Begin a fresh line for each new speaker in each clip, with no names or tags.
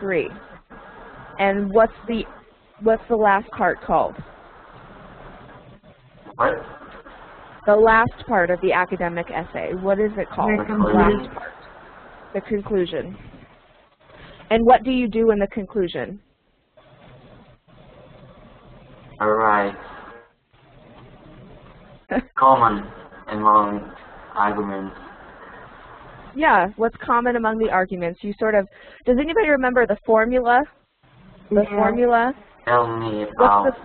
3. And what's the last part called?
What?
The last part of the academic essay. What is it called? The last part. The conclusion. And what do you do in the conclusion?
Alright. Common among arguments.
Yeah, what's common among the arguments? You sort of, does anybody remember the formula? The formula?
Tell me about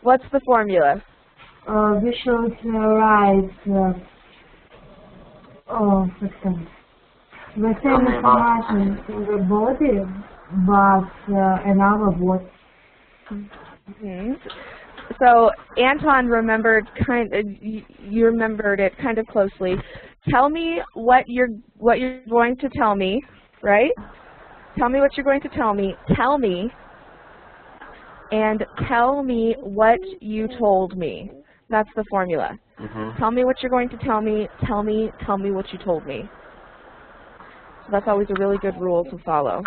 What's the formula?
We should write the same information in the body, but another words.
So Anton remembered you remembered it kind of closely. Tell me what you're going to tell me, right? Tell me what you're going to tell me. Tell me. And tell me what you told me. That's the formula. Tell me what you're going to tell me. Tell me what you told me. So that's always a really good rule to follow.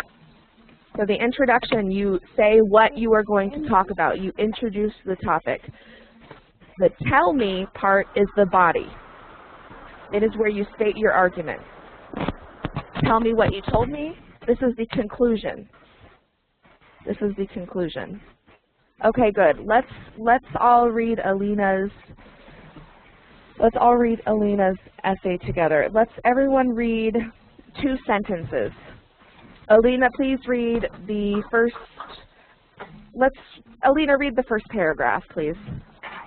So the introduction, you say what you are going to talk about. You introduce the topic. The tell me part is the body. It is where you state your argument. Tell me what you told me. This is the conclusion. This is the conclusion. Okay, good. Let's all read Alina's essay together. Let's everyone read 2 sentences. Alina, please read the first. Alina, read the first paragraph, please.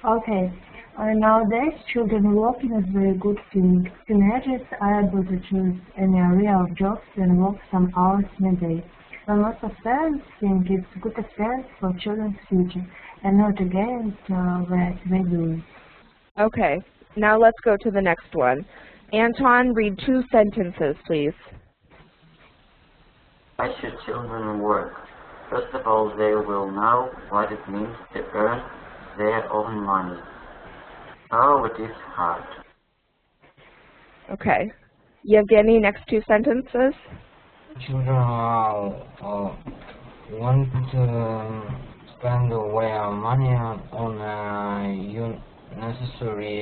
Okay. Nowadays, children working is very good thing. Teenagers are able to choose any area of jobs and work some hours in a day. But most of parents think it's a good experience for children's future and not against what they do.
Okay. Now let's go to the next one. Anton, read 2 sentences, please.
Why should children work? First of all, they will know what it means to earn their own money. Oh, it is hard.
Okay. Yevgeny, next 2 sentences.
Children want to spend their money on unnecessary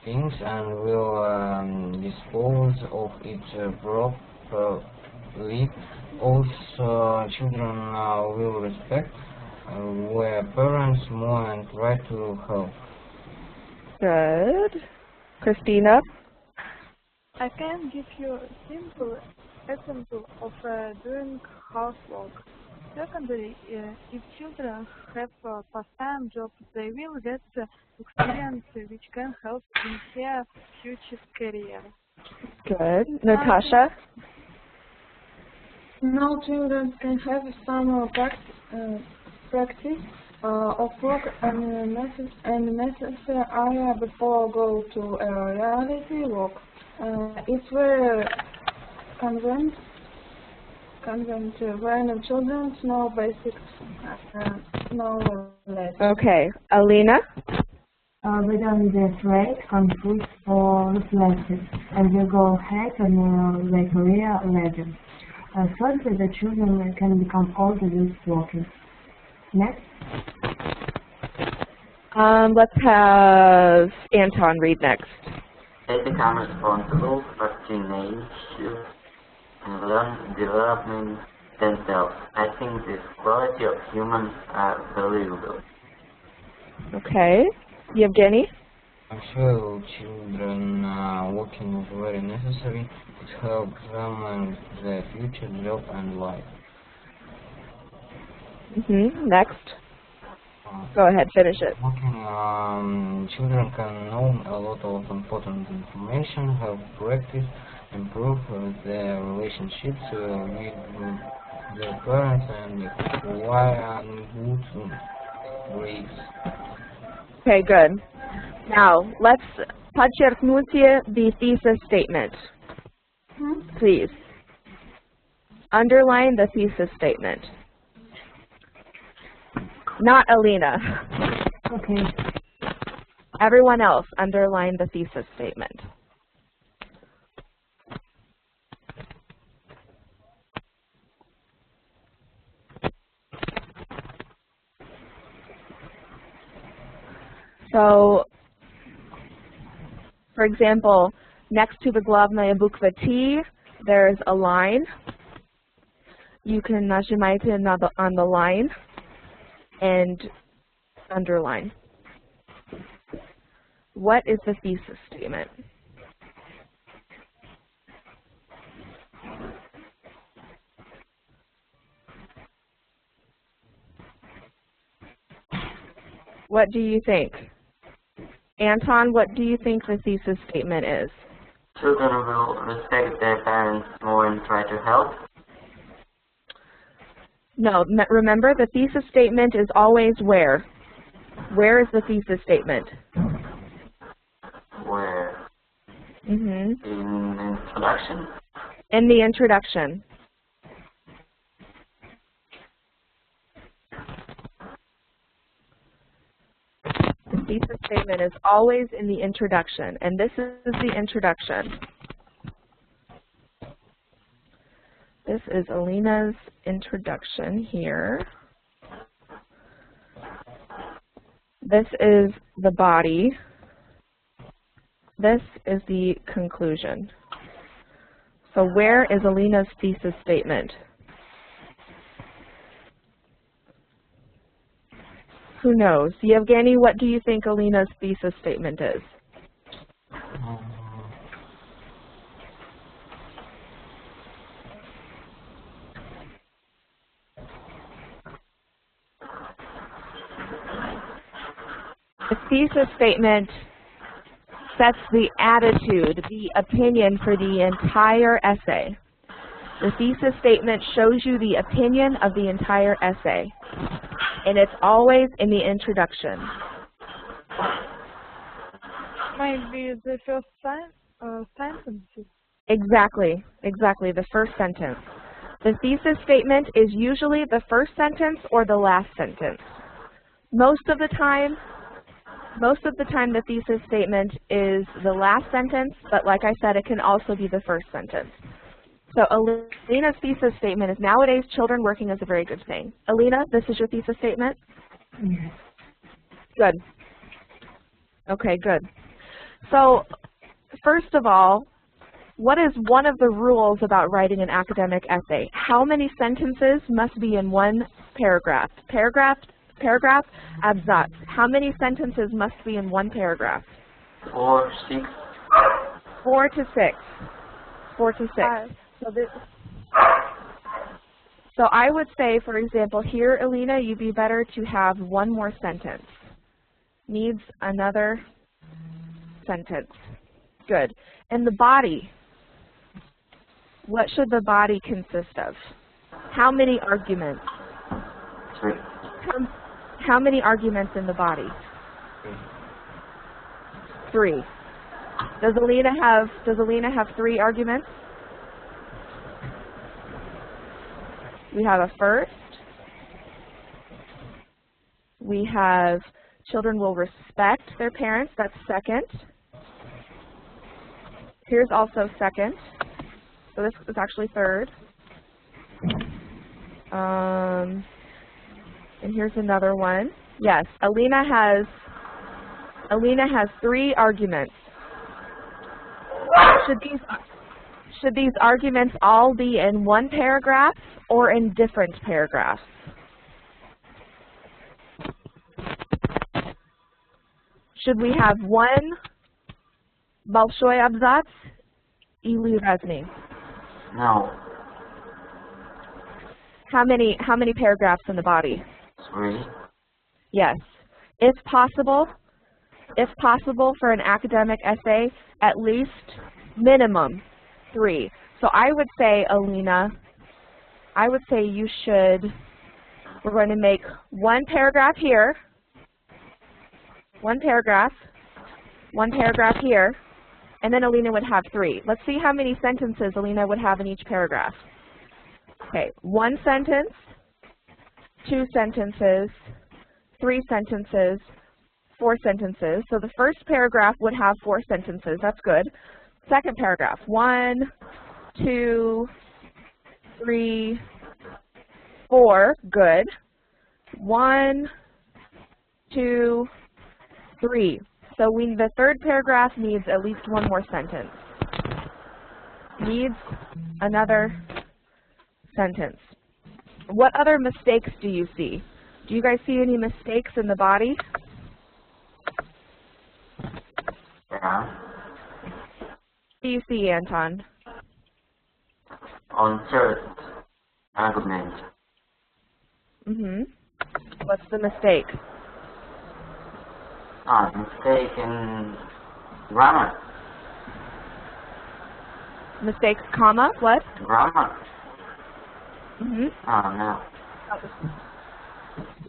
things and will dispose of it properly. Also, children will respect their parents more and try to help.
Good. Christina?
I can give you a simple example of doing housework. Secondly, if children have a part-time job, they will get experience which can help in their future career.
Good. Natasha?
Now children can have some practice of work and necessary area before go to reality work. It's very convenient when children know basic knowledge.
Okay. Alina?
We don't be afraid, confused, or reflective, and we go ahead on their career later. Thirdly, the children can become older with working. Next.
Let's have Anton read next.
They become responsible for teenage and learn developing themselves. I think this quality of humans are valuable.
Okay. Yevgeny?
Actually, children working is very necessary. It helps them in their future job and life.
Next. Go ahead, finish it.
Working, children can know a lot of important information, help practice, improve their relationships with their parents, and acquire good grades.
Okay, good. Now, let's подчеркните the thesis statement. Please. Underline the thesis statement. Not Alina.
Okay.
Everyone else, underline the thesis statement. So, for example, next to the главная буква T, there's a line. You can нажимайте on the line and underline. What is the thesis statement? What do you think? Anton, what do you think the thesis statement is?
Children will respect their parents more and try to help.
No, remember the thesis statement is always where? Where is the thesis statement?
Where?
In
introduction.
In the introduction. The thesis statement is always in the introduction, and this is the introduction. This is Alina's introduction here. This is the body. This is the conclusion. So where is Alina's thesis statement? Who knows? Yevgeny, what do you think Alina's thesis statement is? The thesis statement sets the attitude, the opinion for the entire essay. The thesis statement shows you the opinion of the entire essay, and it's always in the introduction.
Maybe the first sentence.
Exactly, the first sentence. The thesis statement is usually the first sentence or the last sentence. Most of the time, the thesis statement is the last sentence, but like I said, it can also be the first sentence. So Alina's thesis statement is nowadays children working is a very good thing. Alina, this is your thesis statement?
Yes.
Good. Okay, good. So first of all, what is one of the rules about writing an academic essay? How many sentences must be in one paragraph? Paragraph, absatz. How many sentences must be in one paragraph?
4, 6.
4 to 6. 4 to 6. So I would say, for example, here, Alina, you'd be better to have one more sentence. Needs another sentence. Good. And the body. What should the body consist of? How many arguments?
3.
How many arguments in the body? 3. Does Alina have 3 arguments? We have a first. We have children will respect their parents. That's second. Here's also second. So this is actually third. And here's another one. Yes, Alina has 3 arguments. Should these arguments all be in one paragraph or in different paragraphs? Should we have one большой абзац или разный?
No.
How many paragraphs in the body?
3.
Yes. If possible for an academic essay, at least minimum 3. So I would say, Alina, we're going to make one paragraph here, one paragraph here, and then Alina would have 3. Let's see how many sentences Alina would have in each paragraph. Okay, 1 sentence, 2 sentences, 3 sentences, 4 sentences. So the first paragraph would have 4 sentences. That's good. Second paragraph, 1, 2, 3, 4. Good. 1, 2, 3. So the third paragraph needs at least one more sentence. Needs another sentence. What other mistakes do you see? Do you guys see any mistakes in the body?
Yeah.
What do you see, Anton?
Uncertain argument.
What's the mistake?
Mistake in grammar.
Mistake, comma, what?
Grammar.
Mm-hmm.
Oh, no.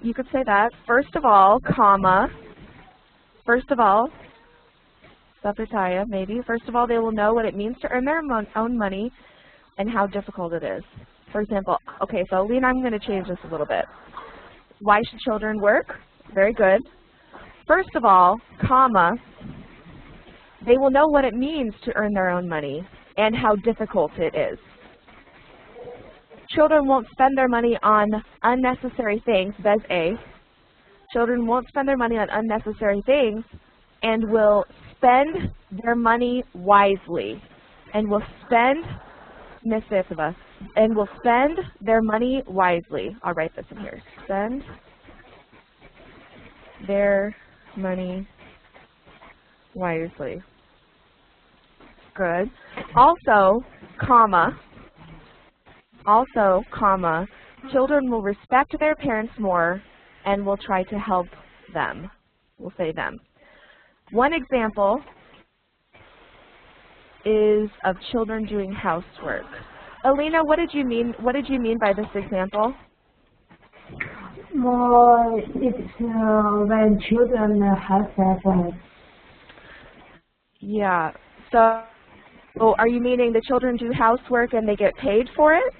You could say that. First of all, comma. First of all, Sapritaya, maybe. First of all, they will know what it means to earn their own money and how difficult it is. For example, okay, so Lena, I'm going to change this a little bit. Why should children work? Very good. First of all, comma, they will know what it means to earn their own money and how difficult it is. Children won't spend their money on unnecessary things, that's A. Children won't spend their money on unnecessary things and will spend their money wisely and will spend their money wisely. I'll write this in here. Spend their money wisely. Good. Also, comma, children will respect their parents more and will try to help them. We'll say them. One example is of children doing housework. Alina, what did you mean by this example?
Well, it's when children have effort.
Yeah. So, are you meaning the children do housework and they get paid for it?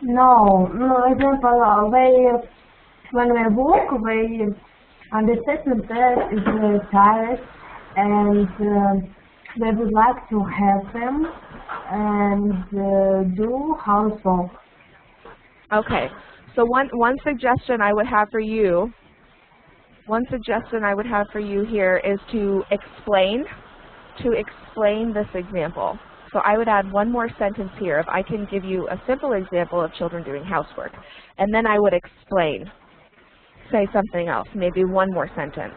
No, example, when we work, we understand that is very tired, and they would like to help them and do housework. Okay.
So one suggestion I would have for you, here is to explain this example. So I would add one more sentence here. If I can give you a simple example of children doing housework, and then I would explain, say something else, maybe one more sentence.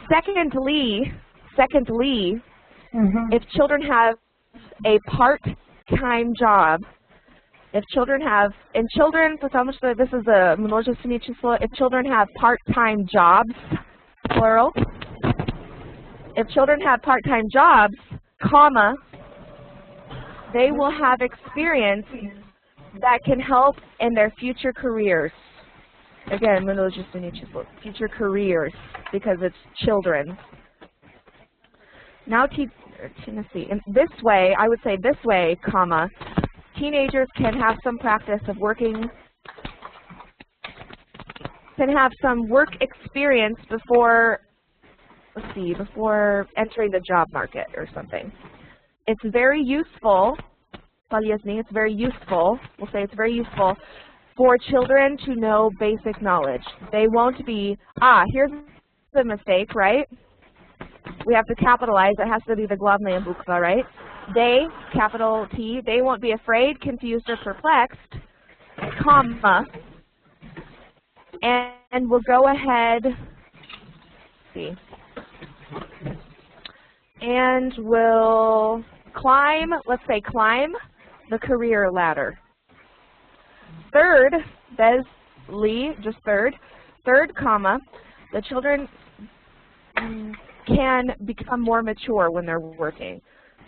Secondly, if children have a part-time job, if children have part-time jobs, plural, if children have part-time jobs, comma, they will have experience that can help in their future careers. Again, future careers, because it's children. Now, in this way, I would say this way, comma, teenagers can have some practice of working, can have some work experience before entering the job market or something. It's very useful, it's very useful for children to know basic knowledge. They won't be, here's the mistake, right? We have to capitalize, it has to be the главная буква, right? They, capital T, they won't be afraid, confused, or perplexed, comma, and we'll go ahead, and we'll climb, let's say climb the career ladder. Third, third comma, the children can become more mature when they're working.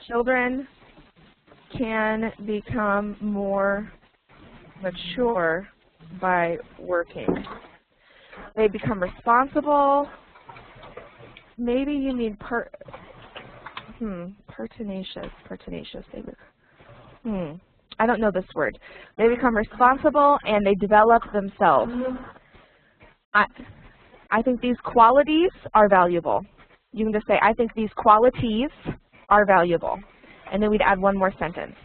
Children can become more mature by working. They become responsible. Maybe you mean pertinacious. I don't know this word. They become responsible and they develop themselves. I think these qualities are valuable. You can just say, I think these qualities are valuable. And then we'd add one more sentence.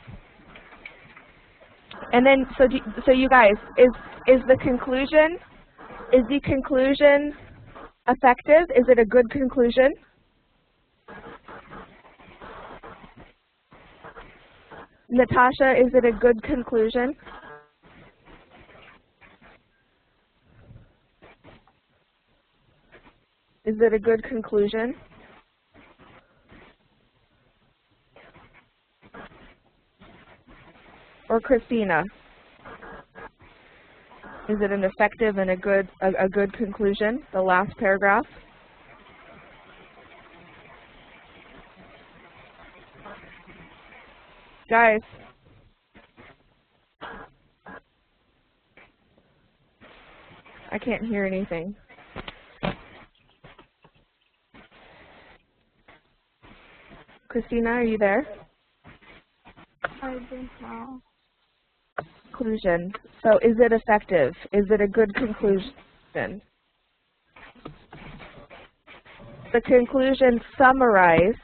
And then, so you guys, is the conclusion Is the conclusion effective? Is it a good conclusion? Natasha, is it a good conclusion? Is it a good conclusion? Or Christina? Is it an effective and a good conclusion, the last paragraph? Guys. I can't hear anything. Christina, are you there?
I don't know.
Conclusion. So is it effective? Is it a good conclusion? The conclusion summarize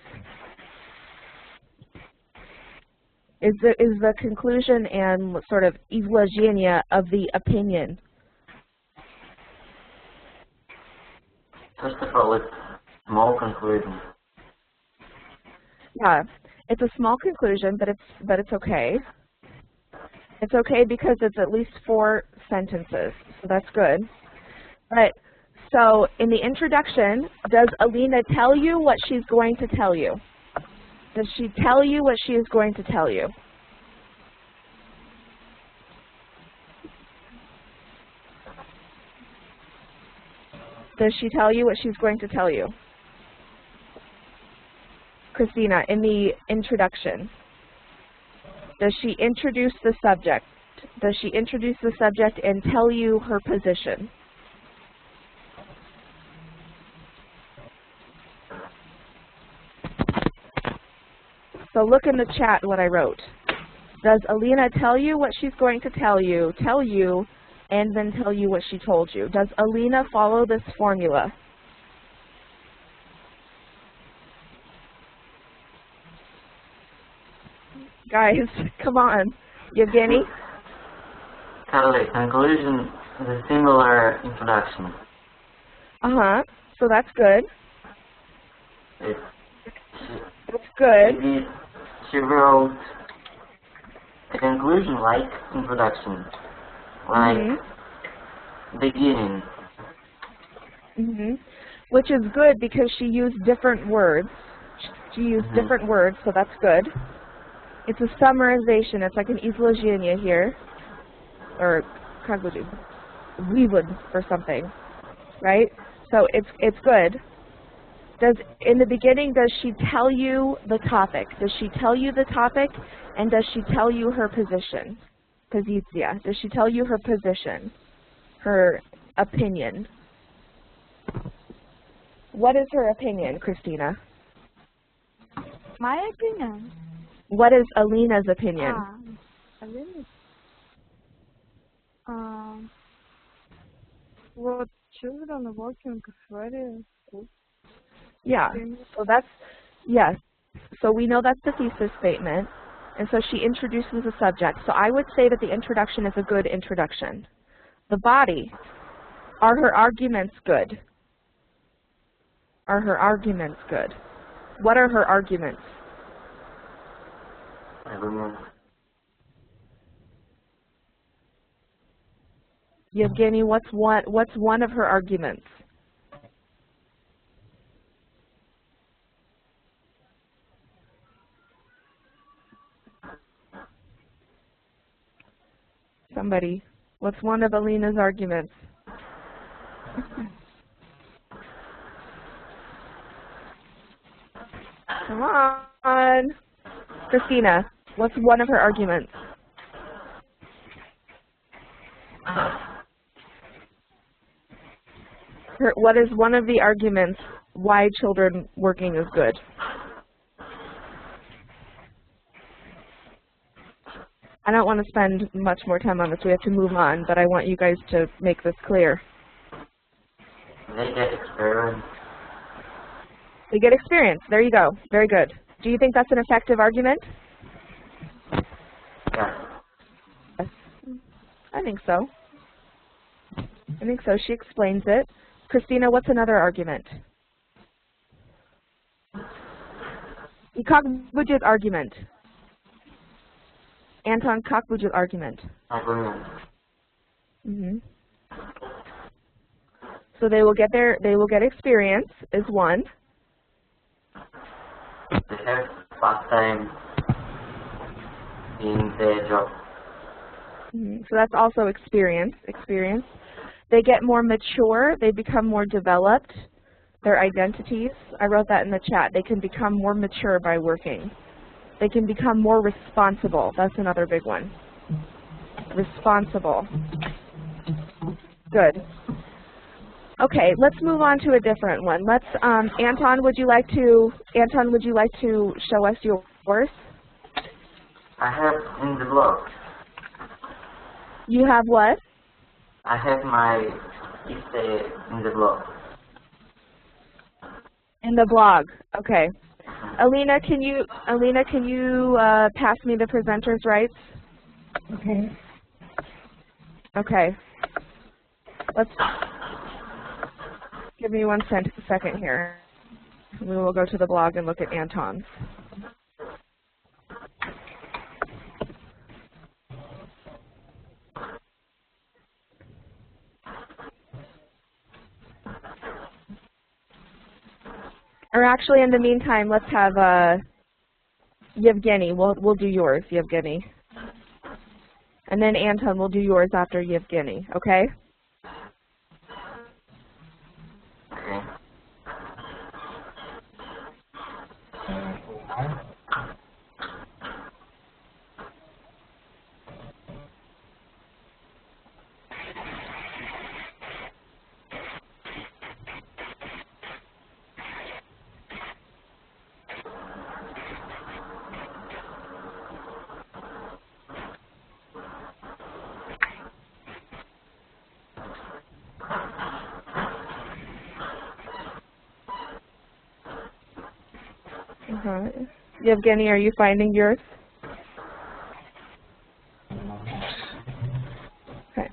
is the conclusion and sort of изложение of the opinion.
First of all, it's small conclusion.
Yeah, it's a small conclusion, but it's okay. It's okay because it's at least 4 sentences, so that's good. But so in the introduction, does Alina tell you what she's going to tell you? Does she tell you what she is going to tell you? Does she tell you what she's going to tell you? Christina, in the introduction, does she introduce the subject? Does she introduce the subject and tell you her position? So look in the chat what I wrote. Does Alina tell you what she's going to tell you, and then tell you what she told you? Does Alina follow this formula? Guys, come on. Yevgeny?
Totally. Conclusion is a similar introduction.
Uh-huh. So that's good. That's good.
Maybe she wrote a conclusion like introduction, like beginning.
Which is good because she used different words. She used different words, so that's good. It's a summarization. It's like an изложение here, or вывод or something, right? So it's good. In the beginning, does she tell you the topic? Does she tell you the topic, and does she tell you her position? Позиция. Does she tell you her position, her opinion? What is her opinion, Christina?
My opinion?
What is Alina's opinion?
Alina's? What children are working very good.
Yeah, so that's, yes. So we know that's the thesis statement, and so she introduces the subject. So I would say that the introduction is a good introduction. The body, are her arguments good? Are her arguments good? What are her arguments? Yevgeny, what's one of her arguments? Somebody, what's one of Alina's arguments? Come on. Christina, what's one of her arguments? What is one of the arguments why children working is good? I don't want to spend much more time on this. We have to move on, but I want you guys to make this clear.
They get experience.
They get experience. There you go. Very good. Do you think that's an effective argument?
Yes.
Yes. I think so. I think so. She explains it. Christina, what's another argument? Как будет argument? Anton, как будет argument?
Argument.
So they will get experience is one.
They have part-time in their job.
So that's also experience. They get more mature. They become more developed. Their identities. I wrote that in the chat. They can become more mature by working. They can become more responsible. That's another big one. Responsible. Good. Okay, let's move on to a different one. Let's Anton, would you like to show us yours?
I have in the blog.
You have what?
I have my essay in the blog.
In the blog. Okay. Alina, can you pass me the presenter's rights?
Okay.
Okay. Let's give me one second here. We will go to the blog and look at Anton's. Or actually, in the meantime, let's have Yevgeny. We'll do yours, Yevgeny. And then Anton will do yours after Yevgeny, okay?
Okay.
Yevgeny, are you finding yours? Okay.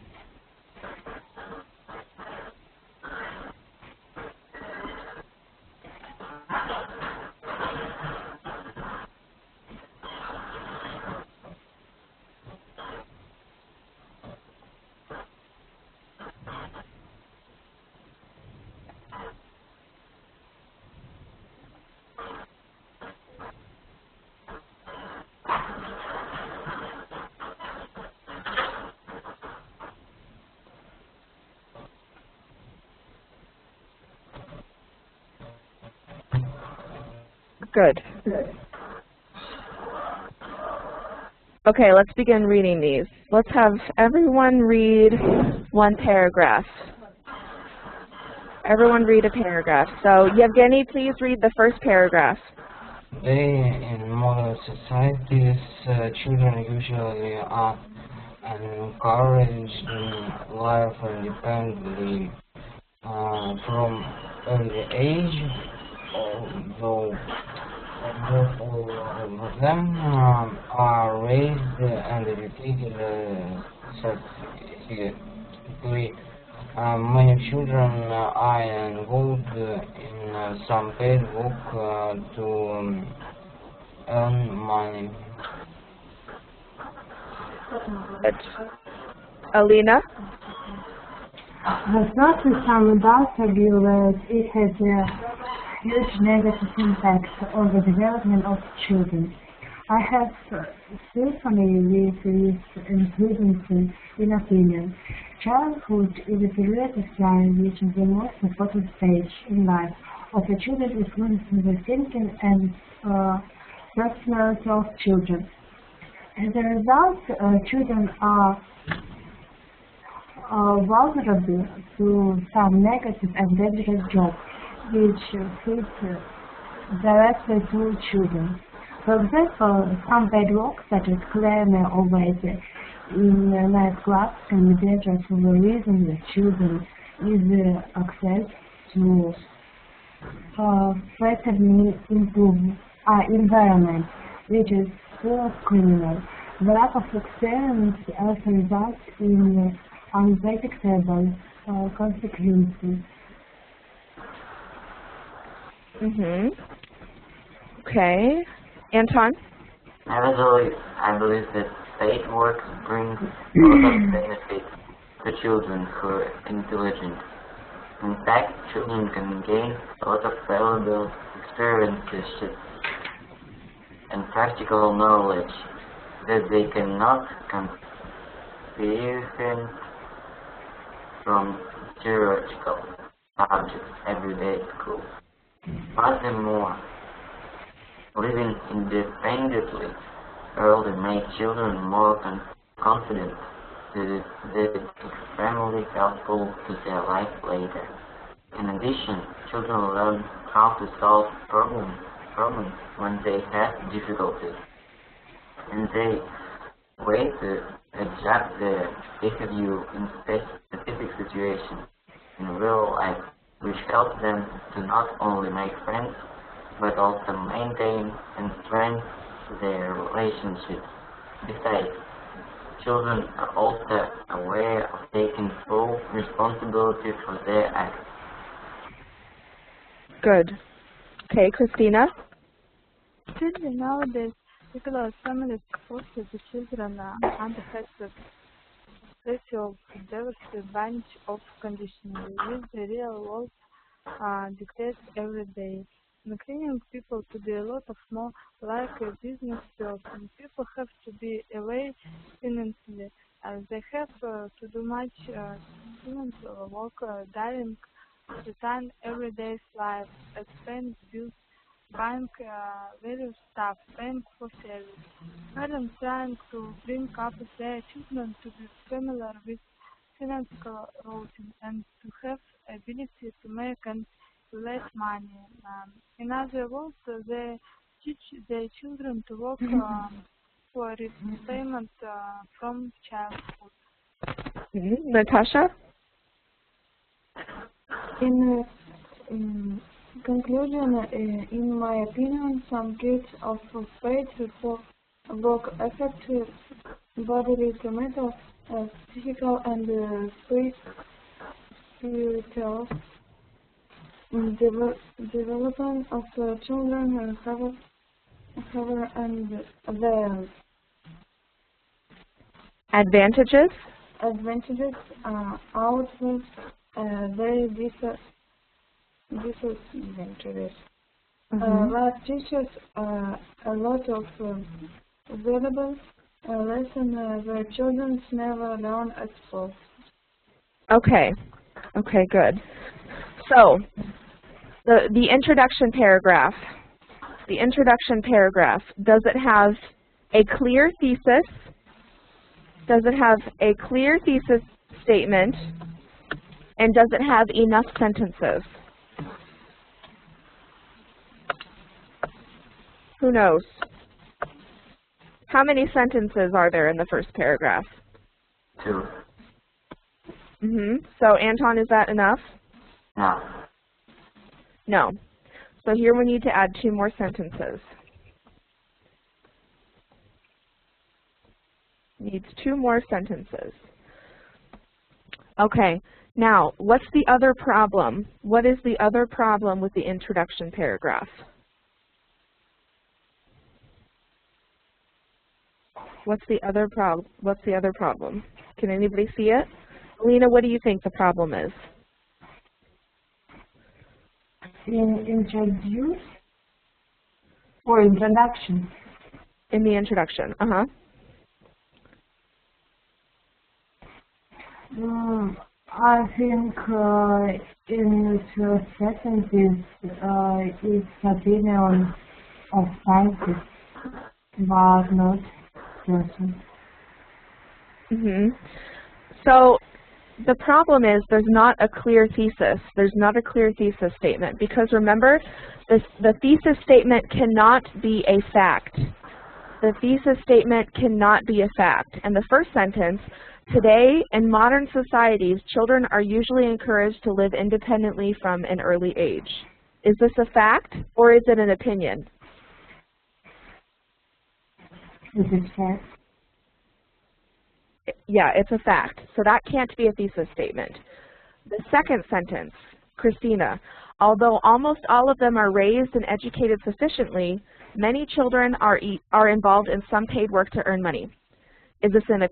Good. Okay, let's begin reading these. Let's have everyone read one paragraph. Everyone read a paragraph. So, Yevgeny, please read the first paragraph.
Today, in modern societies, children usually are encouraged in life independently from early age, although almost all of them are raised and educated successfully. Many children are involved in some paid work to earn money.
Alina?
But not with some adults argue that it has a huge negative impact on the development of children. I have certainly with this improvement in opinion. Childhood is a period of time which is the most important stage in life of a child, influencing the thinking and personality of children. As a result, children are vulnerable to some negative and dangerous jobs which hit directly to children. For example, some bad work such as cleaning or waiting in nightclubs can be dangerous for the reason that children easy access to threatening environment which is full of criminals. The lack of experience also results in unpredictable consequences.
Okay. Anton?
Nevertheless, I believe that state work brings a lot of benefits to children who are intelligent. In fact, children can gain a lot of valuable experiences and practical knowledge that they cannot comprehend from theoretical subjects every day at school. Furthermore, living independently early makes children more confident that is extremely helpful to their life later. In addition, children learn how to solve problems when they have difficulties, and they way to adjust their behavior in specific situations in real life, which helps them to not only make friends, but also maintain and strengthen their relationships. Besides, children are also aware of taking full responsibility for their acts.
Good. Okay, Christina?
Children nowadays, particular families foster the children under the pressure of diverse bunch of conditions with the real world dictates every day. Including people to do a lot of more like a business person. People have to be away financially. They have to do much financial work during the time everyday's life, spend bills, buying various stuff, paying for service. Parents trying to bring up their children to be familiar with financial routine and to have ability to make and less money. In other words, they teach their children to work for repayment from childhood.
Natasha?
In conclusion, in my opinion, some kids of faith work effective bodily to mental, physical, and spiritual development of children have and their
Advantages?
advantages outweigh their disadvantages. That teaches a lot of valuable lessons that children never learn at school.
Okay. Okay, good. So, the introduction paragraph. The introduction paragraph, does it have a clear thesis? Does it have a clear thesis statement? And does it have enough sentences? Who knows? How many sentences are there in the first paragraph?
2.
So, Anton, is that enough?
No.
No. So here we need to add 2 more sentences. Needs 2 more sentences. Okay, now, what's the other problem? What is the other problem with the introduction paragraph? What's the other problem? Can anybody see it? Alina, what do you think the problem is?
Introduce or introduction?
In the introduction,
I think in the sentences it's opinion of scientists, but not person.
So the problem is there's not a clear thesis. There's not a clear thesis statement because remember, the thesis statement cannot be a fact. The thesis statement cannot be a fact. And the first sentence, today in modern societies, children are usually encouraged to live independently from an early age. Is this a fact or is it an opinion?
Is it fact?
Yeah, it's a fact. So that can't be a thesis statement. The second sentence, Christina. Although almost all of them are raised and educated sufficiently, many children are involved in some paid work to earn money. Is this in a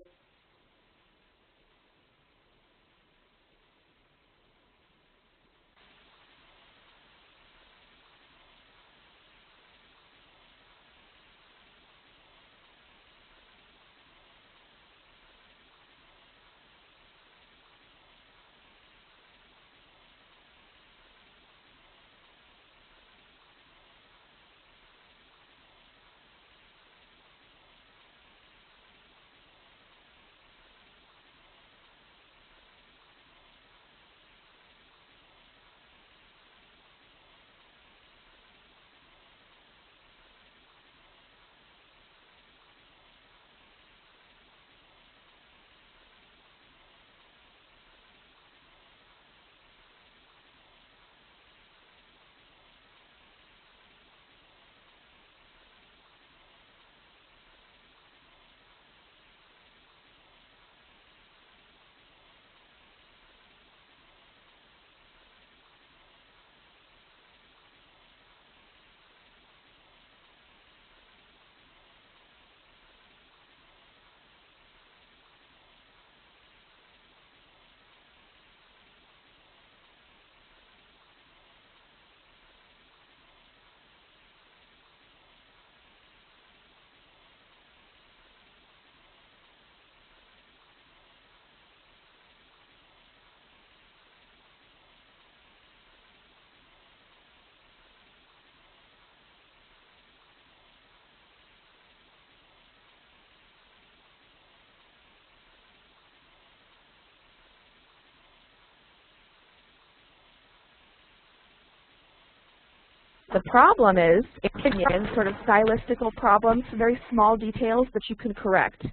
The problem is, in sort of stylistical problems, very small details that you can correct.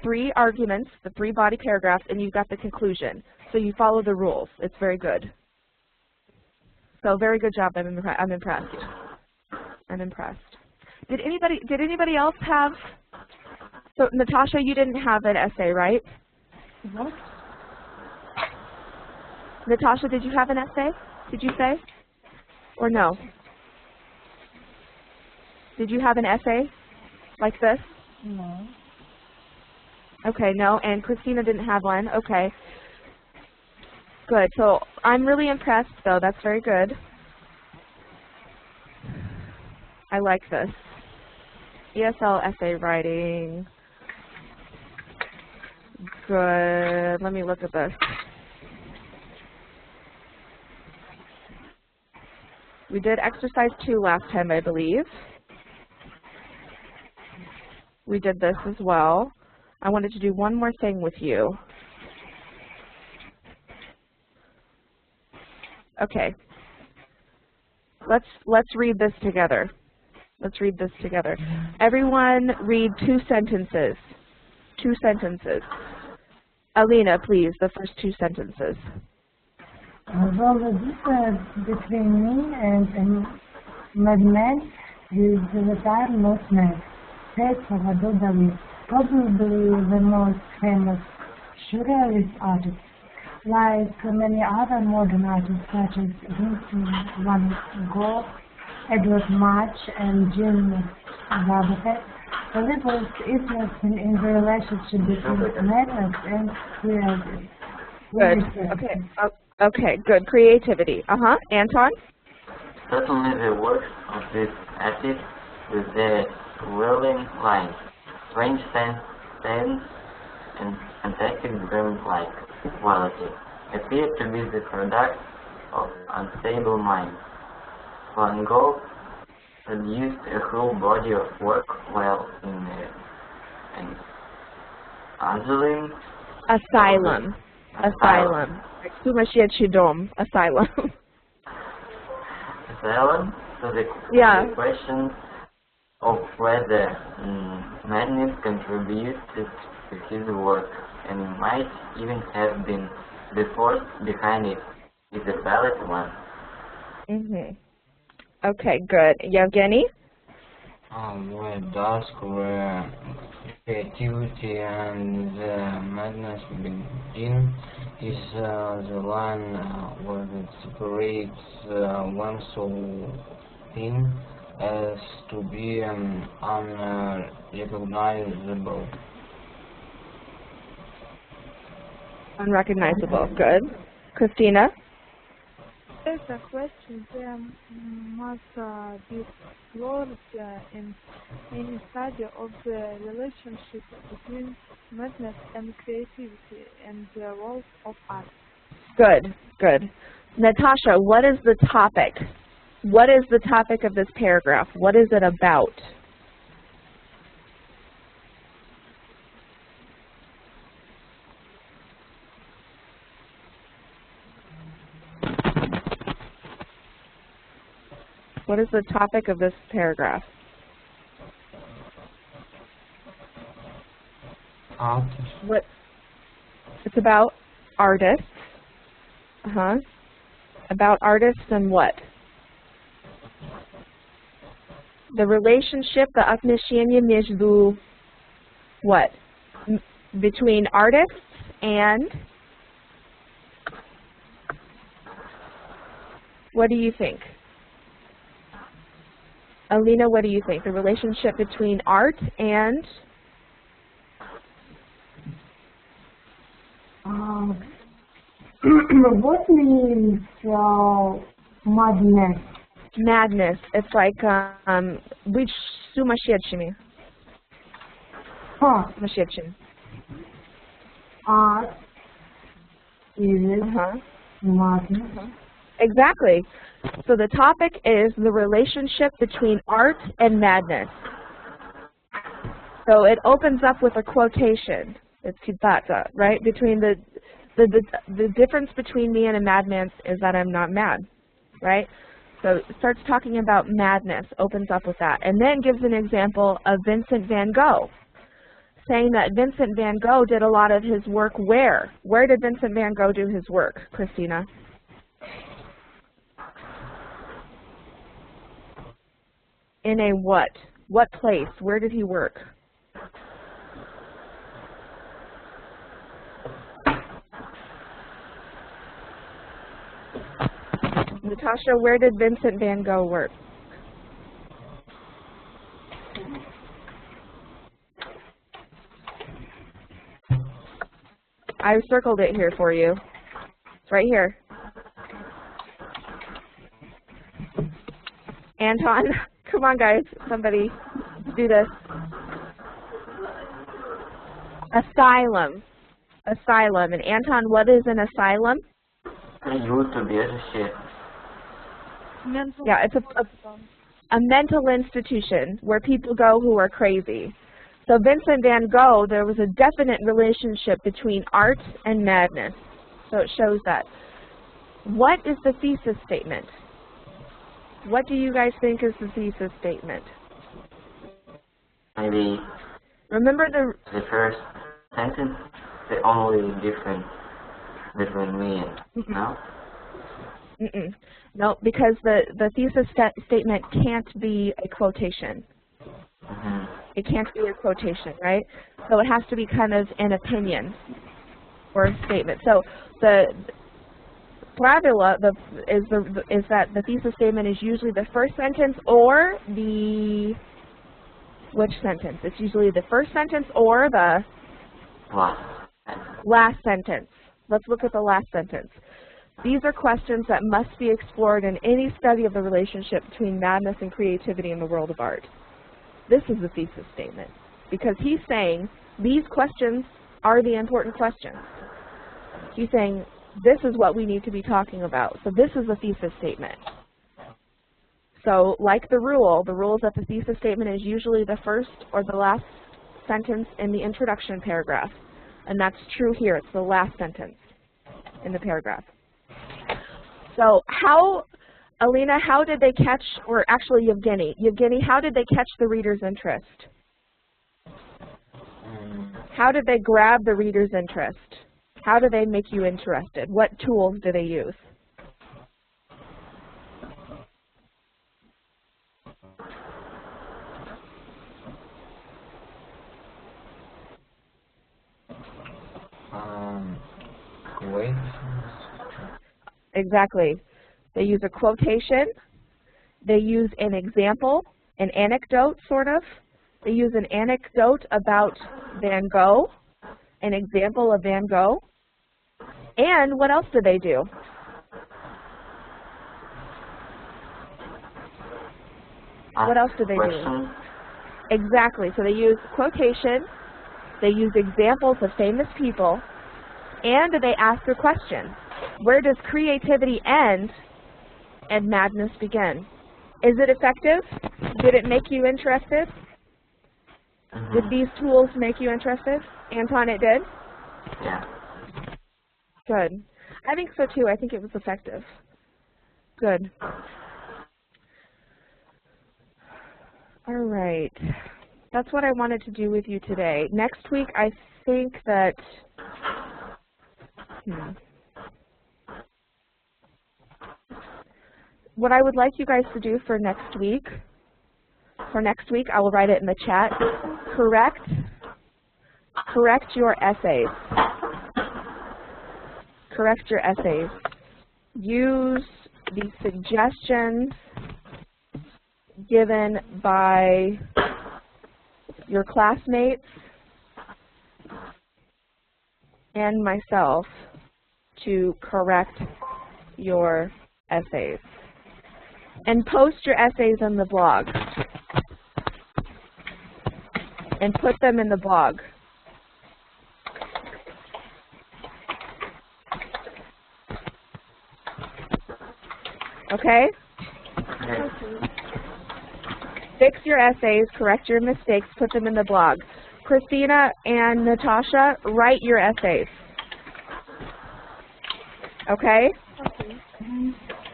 Three arguments, the three body paragraphs, and you've got the conclusion. So you follow the rules. It's very good. So very good job. I'm impressed. I'm impressed. Did anybody else have? So Natasha, you didn't have an essay, right?
What?
Natasha, did you have an essay? Did you say? Or no? Did you have an essay like this?
No.
Okay, no. And Christina didn't have one. Okay. Good. So I'm really impressed, though. That's very good. I like this. ESL essay writing. Good. Let me look at this. We did exercise 2 last time, I believe. We did this as well. I wanted to do one more thing with you. Okay. Let's read this together. Let's read this together. Everyone read 2 sentences. 2 sentences. Alina, please, the first 2 sentences.
Well, the difference between me and a madman is that I'm not mad. Said Salvador Dali, probably the most famous surrealist artist. Like many other modern artists such as Vincent van Gogh, Edward Munch, and Jean Rabelais, the liberal interest in the relationship between madness and creativity.
Good. Okay. Okay, good. Creativity. Anton?
Certainly the works of this artist with their whirling lines, strange sense and fantastic dream-like quality appear to be the product of unstable mind. Van Gogh produced a whole body of work while in an asylum.
Asylum. Asylum. Сумасшедший дом. Asylum.
Asylum. So the question of whether madness contributed to his work and might even have been the force behind it is a valid one.
Okay, good. Yevgeny?
Where dusk, where creativity and madness begin, is the line where it separates one so thin as to be unrecognizable.
Unrecognizable. Good. Christina?
There's a question there must be explored in any study of the relationship between madness and creativity and the world of art.
Good, good. Natasha, what is the topic? What is the topic of this paragraph? What is it about? What is the topic of this paragraph?
Artists.
What? It's about artists. About artists and what? The relationship, the отношения между what? Between artists and what do you think? Alina, what do you think? The relationship between art and
what means madness?
Madness. It's like быть сумасшедшими.
Huh.
Сумасшедшим.
Art is madness.
Exactly. So the topic is the relationship between art and madness. So it opens up with a quotation. It's citata, right? Between the difference between me and a madman is that I'm not mad, right? So it starts talking about madness, opens up with that, and then gives an example of Vincent van Gogh, saying that Vincent van Gogh did a lot of his work where? Where did Vincent van Gogh do his work, Christina? In a what? What place? Where did he work? Natasha, where did Vincent van Gogh work? I circled it here for you. It's right here. Anton, come on guys, somebody do this. Asylum. Asylum. And Anton, what is an asylum?
Mental
Yeah, it's a mental institution where people go who are crazy. So Vincent van Gogh, there was a definite relationship between art and madness. So it shows that. What is the thesis statement? What do you guys think is the thesis statement?
Maybe
Remember
the first sentence, the only difference between me and no?
No, because the thesis statement can't be a quotation. It can't be a quotation, right? So it has to be kind of an opinion or a statement. So the pravila is that the thesis statement is usually the first sentence or the which sentence? It's usually the first sentence or the last sentence. Let's look at the last sentence. These are questions that must be explored in any study of the relationship between madness and creativity in the world of art. This is the thesis statement, because he's saying these questions are the important questions. He's saying this is what we need to be talking about. So this is the thesis statement. So like the rule is that the thesis statement is usually the first or the last sentence in the introduction paragraph. And that's true here. It's the last sentence in the paragraph. So Alina, how did they catch, or actually Yevgeny, how did they catch the reader's interest? How did they grab the reader's interest? How do they make you interested? What tools do they use? Exactly. They use a quotation. They use an example, an anecdote, sort of. They use an anecdote about Van Gogh, an example of Van Gogh. And what else do they do? What else do they do? Exactly. So they use quotation, they use examples of famous people, and they ask a question. Where does creativity end and madness begin? Is it effective? Did it make you interested? Did these tools make you interested? Anton, it did?
Yeah.
Good. I think so too. I think it was effective. Good. All right. That's what I wanted to do with you today. Next week, I think that... What I would like you guys to do for next week, I will write it in the chat, correct your essays. Correct your essays. Use the suggestions given by your classmates and myself to correct your essays. And post your essays on the blog. And put them in the blog. Okay? Fix your essays, correct your mistakes, put them in the blog. Christina and Natasha, write your essays. Okay?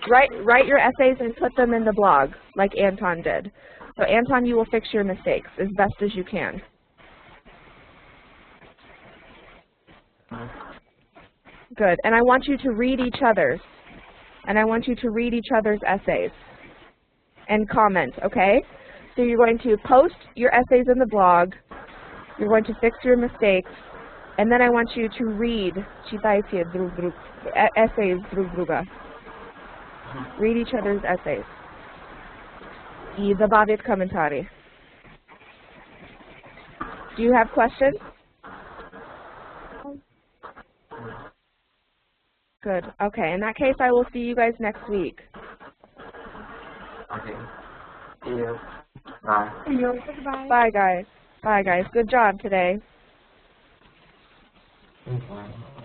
Write your essays and put them in the blog, like Anton did. So Anton, you will fix your mistakes as best as you can. Good. And I want you to read each other's. And I want you to read each other's essays and comment, okay? So you're going to post your essays in the blog. You're going to fix your mistakes. And then I want you to read essays друг друга. Read each other's essays. И добавить комментарий. Do you have questions? Good. Okay. In that case, I will see you guys next week.
Okay. See you. Bye.
See you. Goodbye.
Bye, guys. Bye, guys. Good job today.
Bye.